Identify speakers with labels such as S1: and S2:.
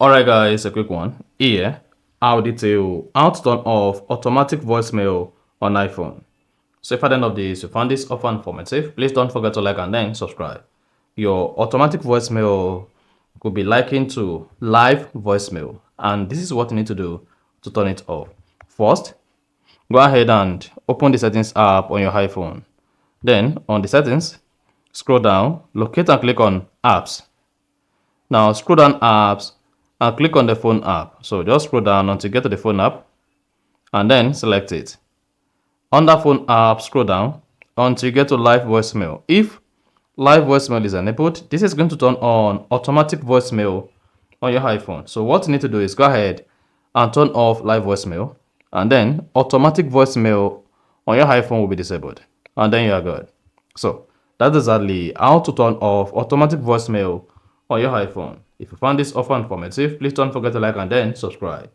S1: Alright guys, a quick one. Here, I'll detail how to turn off automatic voicemail on iPhone. So if at the end of this you found this offer informative, please don't forget to like and then subscribe. Your automatic voicemail could be likened to live voicemail, and this is what you need to do to turn it off. First, go ahead and open the settings app on your iPhone. Then on the settings, scroll down, locate and click on apps. Now scroll down apps and click on the phone app. So just scroll down until you get to the phone app and then select it. Under phone app, scroll down until you get to live voicemail. If live voicemail is enabled, this is going to turn on automatic voicemail on your iPhone. So what you need to do is go ahead and turn off live voicemail, and then automatic voicemail on your iPhone will be disabled, and then you are good. So that's exactly how to turn off automatic voicemail on your iPhone. If you found this offer informative, please don't forget to like and then subscribe.